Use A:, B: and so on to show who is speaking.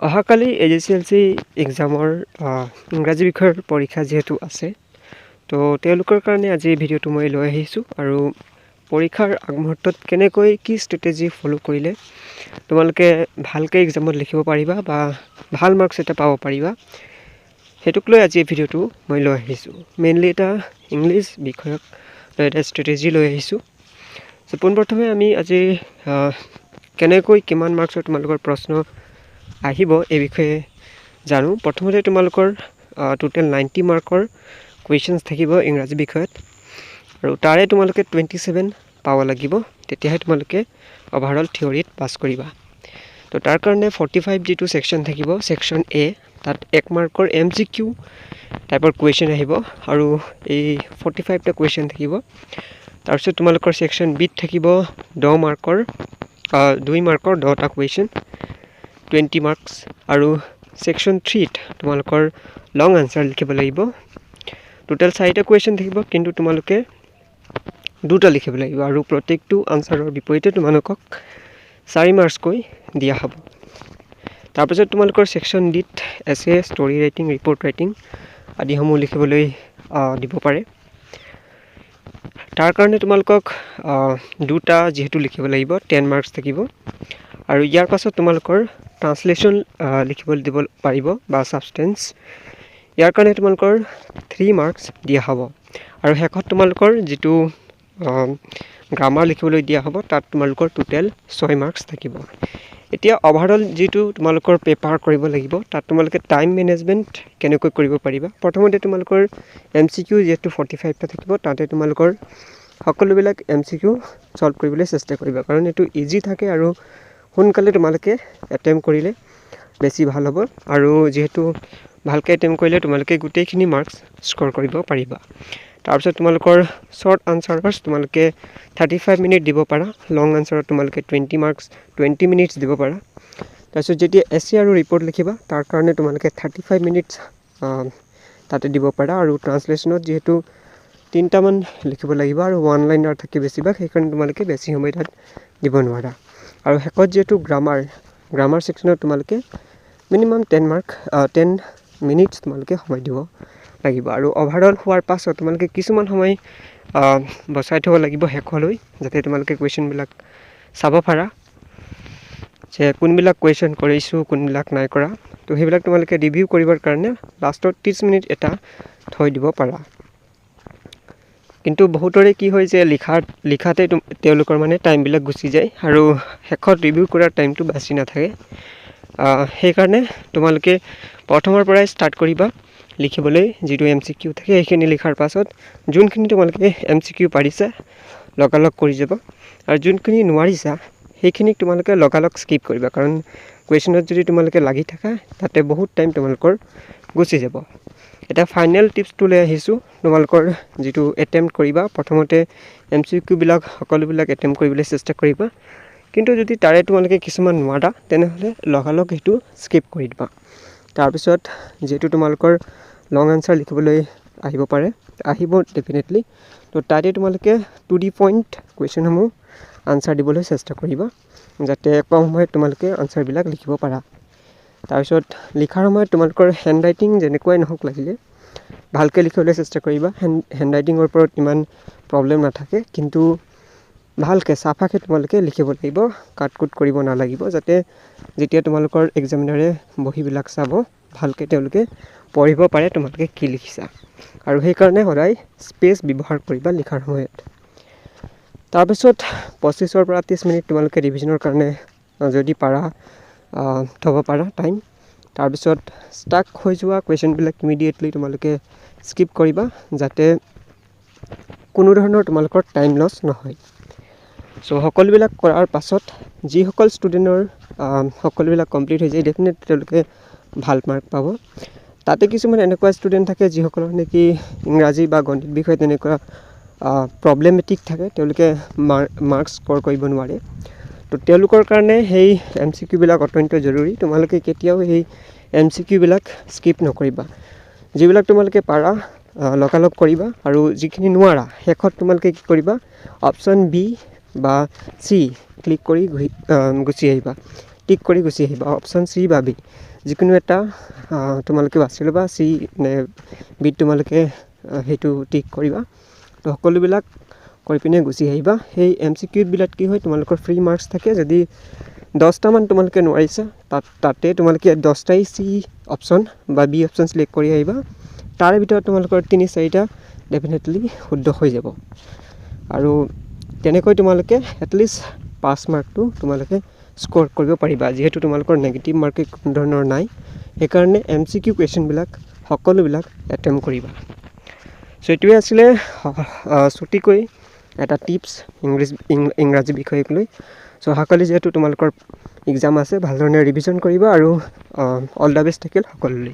A: অহাকালি AJCLC এক্সামৰ ইংৰাজী বিষয়ৰ পৰীক্ষা যিহেতু আছে, তো তেওঁলোকৰ কাৰণে আজি ভিডিঅ'টো মই লৈ আহিছোঁ। আৰু পৰীক্ষাৰ আগমুহূৰ্তত কেনেকৈ কি ষ্ট্ৰেটেজি ফ'ল' কৰিলে তোমালোকে ভালকৈ এক্সামত লিখিব পাৰিবা বা ভাল মাৰ্কছ এটা পাব পাৰিবা, সেইটোক লৈ আজি ভিডিঅ'টো মই লৈ আহিছোঁ। মেইনলি এটা ইংলিছ বিষয়ক লৈ এটা ষ্ট্ৰেটেজি লৈ আহিছোঁ। চ' পোনপ্ৰথমে আমি আজি কেনেকৈ কিমান মাৰ্কছৰ তোমালোকৰ প্ৰশ্ন আহিব এই বিষয়ে জানো। প্ৰথমতে তোমালোকৰ টোটেল 90 মাৰ্কৰ কুৱেশ্যনছ থাকিব ইংৰাজী বিষয়ত, আৰু তাৰে তোমালোকে 27 পাব লাগিব, তেতিয়াহে তোমালোকে অভাৰঅল থিয়ৰীত পাছ কৰিবা। তো তাৰ কাৰণে 45 যিটো ছেকশ্যন থাকিব, ছেকশ্যন A, তাত 1 মাৰ্কৰ MCQ টাইপৰ কুৱেশ্যন আহিব, আৰু এই 45টা কুৱেশ্যন থাকিব। তাৰপিছত তোমালোকৰ ছেকশ্যন Bত থাকিব 2 মাৰ্কৰ 10টা কুৱেশ্যন, 20 মাৰ্কছ, আৰু ছেকশ্যন 3ত তোমালোকৰ লং আনচাৰ লিখিব লাগিব। টোটেল 4টা কুৱেশ্যন থাকিব, কিন্তু তোমালোকে 2টা লিখিব লাগিব, আৰু প্ৰত্যেকটো আনচাৰৰ বিপৰীতে তোমালোকক 4 মাৰ্কছকৈ দিয়া হ'ব। তাৰপিছত তোমালোকৰ ছেকশ্যন Dত এছে, ষ্টৰি ৰাইটিং, ৰিপৰ্ট ৰাইটিং আদিসমূহ লিখিবলৈ দিব পাৰে। তাৰ কাৰণে তোমালোকক 2টা যিহেতু লিখিব লাগিব, 10 মাৰ্কছ থাকিব। আৰু ইয়াৰ পাছত তোমালোকৰ ট্ৰান্সলেশ্যন লিখিবলৈ দিব পাৰিব বা ছাবষ্টেঞ্চ, ইয়াৰ কাৰণে তোমালোকৰ 3 মাৰ্কছ দিয়া হ'ব। আৰু শেষত তোমালোকৰ যিটো গ্ৰামাৰ লিখিবলৈ দিয়া হ'ব, তাত তোমালোকৰ টোটেল 6 মাৰ্কছ থাকিব। এতিয়া অভাৰঅল যিটো তোমালোকৰ পেপাৰ কৰিব লাগিব, তাত তোমালোকে টাইম মেনেজমেণ্ট কেনেকৈ কৰিব পাৰিবা। প্ৰথমতে তোমালোকৰ MCQ যিহেতু 45টা থাকিব, তাতে তোমালোকৰ সকলোবিলাক MCQ ছল্ভ কৰিবলৈ চেষ্টা কৰিবা, কাৰণ এইটো ইজি থাকে আৰু সোনকালে তোমালোকে এটেম্প কৰিলে বেছি ভাল হ'ব। আৰু যিহেতু ভালকৈ এটেম্প কৰিলে তোমালোকে গোটেইখিনি মাৰ্কছ স্ক'ৰ কৰিব পাৰিবা। তাৰপিছত তোমালোকৰ শ্বৰ্ট আনচাৰ্ছ তোমালোকে 35 মিনিট দিব পাৰা, লং আনচাৰত তোমালোকে 20 মিনিটছ দিব পাৰা। তাৰপিছত যেতিয়া এছে আৰু ৰিপৰ্ট লিখিবা, তাৰ কাৰণে তোমালোকে 35 মিনিটছ তাতে দিব পাৰা। আৰু ট্ৰান্সলেশ্যনত যিহেতু 3টামান লিখিব লাগিব আৰু 1 লাইনাৰ থাকে বেছিভাগ, সেইকাৰণে তোমালোকে বেছি সময় তাত দিব নোৱাৰা। আৰু শেষত যিহেতু গ্ৰামাৰ ছেকশ্যনত তোমালোকে মিনিমাম 10 মিনিটছ তোমালোকে সময় দিব লাগিব। আৰু অভাৰঅল হোৱাৰ পাছত তোমালোকে কিছুমান সময় বচাই থ'ব লাগিব শেষলৈ, যাতে তোমালোকে কুৱেশ্যনবিলাক চাব পাৰা যে কোনবিলাক কুৱেশ্যন কৰিছোঁ, কোনবিলাক নাই কৰা। তো সেইবিলাক তোমালোকে ৰিভিউ কৰিবৰ কাৰণে লাষ্টত 30 মিনিট এটা থৈ দিব পাৰা। কিন্তু বহুতৰে কি হয় যে লিখাতে তেওঁলোকৰ মানে টাইমবিলাক গুচি যায়, আৰু শেষত ৰিভিউ কৰাৰ টাইমটো বাচি নাথাকে। সেইকাৰণে তোমালোকে প্ৰথমৰ পৰাই ষ্টাৰ্ট কৰিবা লিখিবলৈ। যিটো MCQ থাকে সেইখিনি লিখাৰ পাছত যোনখিনি তোমালোকে MCQ পাৰিছা লগালগ কৰি যাবা, আৰু যোনখিনি নোৱাৰিছা সেইখিনিক তোমালোকে লগালগ স্কিপ কৰিবা, কাৰণ কুৱেশ্যনত যদি তোমালোকে লাগি থাকা তাতে বহুত টাইম তোমালোকৰ গুচি যাব। এটা ফাইনেল টিপছটো লৈ আহিছোঁ, তোমালোকৰ যিটো এটেম্প্ট কৰিবা, প্ৰথমতে MCQবিলাক সকলোবিলাক এটেম্প্ট কৰিবলৈ চেষ্টা কৰিবা। কিন্তু যদি তাৰে তোমালোকে কিছুমান নোৱাৰা, তেনেহ'লে লগালগ সেইটো স্কিপ কৰি দিবা। তাৰপিছত যিহেতু তোমালোকৰ লং আনচাৰ লিখিবলৈ আহিব ডেফিনেটলি, তো তাতে তোমালোকে টু দি পইণ্ট কুৱেশ্যনসমূহ আনচাৰ দিবলৈ চেষ্টা কৰিবা, যাতে কম সময়ত তোমালোকে আনচাৰবিলাক লিখিব পাৰা। তাৰপিছত লিখাৰ সময়ত তোমালোকৰ হেণ্ড ৰাইটিং যেনেকুৱাই নহওক লাগিলে ভালকৈ লিখিবলৈ চেষ্টা কৰিবা। হেণ্ড ৰাইটিঙৰ ওপৰত ইমান প্ৰব্লেম নাথাকে, কিন্তু ভালকৈ চাফাকৈ তোমালোকে লিখিব লাগিব, কাট কুট কৰিব নালাগিব, যাতে যেতিয়া তোমালোকৰ এক্সামিনাৰে বহীবিলাক চাব ভালকৈ তেওঁলোকে পঢ়িব পাৰে তোমালোকে কি লিখিছা। আৰু সেইকাৰণে সদায় স্পেচ ব্যৱহাৰ কৰিবা লিখাৰ সময়ত। তাৰপিছত 25ৰ পৰা 30 মিনিট তোমালোকে ৰিভিজনৰ কাৰণে যদি পাৰা থ'ব পাৰা টাইম। তাৰপিছত ষ্টাক হৈ যোৱা কুৱেশ্যনবিলাক ইমিডিয়েটলি তোমালোকে স্কিপ কৰিবা, যাতে কোনো ধৰণৰ তোমালোকৰ টাইম লছ নহয়। চ' সকলোবিলাক কৰাৰ পাছত যিসকল ষ্টুডেণ্টৰ সকলোবিলাক কমপ্লিট হৈ যায়, ডেফিনেটলি তেওঁলোকে ভাল মাৰ্ক পাব। তাতে কিছুমান এনেকুৱা ষ্টুডেণ্ট থাকে যিসকলৰ নেকি ইংৰাজী বা গণিত বিষয় তেনেকুৱা প্ৰব্লেমেটিক থাকে, তেওঁলোকে মাৰ্কছ স্ক'ৰ কৰিব নোৱাৰে। তো তেওঁলোকৰ কাৰণে সেই MCQবিলাক অত্যন্ত জৰুৰী। তোমালোকে কেতিয়াও সেই MCQবিলাক স্কিপ নকৰিবা। যিবিলাক তোমালোকে পাৰা লগালগ কৰিবা, আৰু যিখিনি নোৱাৰা শেষত তোমালোকে কি কৰিবা, অপশ্যন B বা C ক্লিক কৰি গুচি আহিবা। টিক কৰি গুচি আহিবা অপশ্যন চি বা বি যিকোনো এটা তোমালোকে বাছি ল'বা চি নে বিত তোমালোকে সেইটো টিক কৰিবা তো সকলোবিলাক কৰি পিনে গুচি আহিবা সেই MCQবিলাক কি হয় তোমালোকৰ ফ্ৰী মাৰ্কছ থাকে যদি 10টামান তোমালোকে নোৱাৰিছা তাতে তোমালোকে 10টাই চি অপশ্যন বা বি অপশ্যন সিলেক্ট কৰি আহিবা তাৰে ভিতৰত তোমালোকৰ 3-4টা ডেফিনেটলি শুদ্ধ হৈ যাব আৰু তেনেকৈ তোমালোকে এটলিষ্ট 5 মাৰ্কটো তোমালোকে স্ক'ৰ কৰিব পাৰিবা যিহেতু তোমালোকৰ নেগেটিভ মাৰ্কিং কোনো ধৰণৰ নাই সেইকাৰণে MCQ কুৱেশ্যনবিলাক সকলোবিলাক এটেম্প কৰিবা চ' এইটোৱে আছিলে ছুটিকৈ এটা টিপছ ইংৰাজী বিষয়ক লৈ চ' অহাকালি যিহেতু তোমালোকৰ এক্সাম আছে ভালধৰণে ৰিভিজন কৰিবা আৰু অল দ্য বেষ্ট থাকিল সকলোলৈ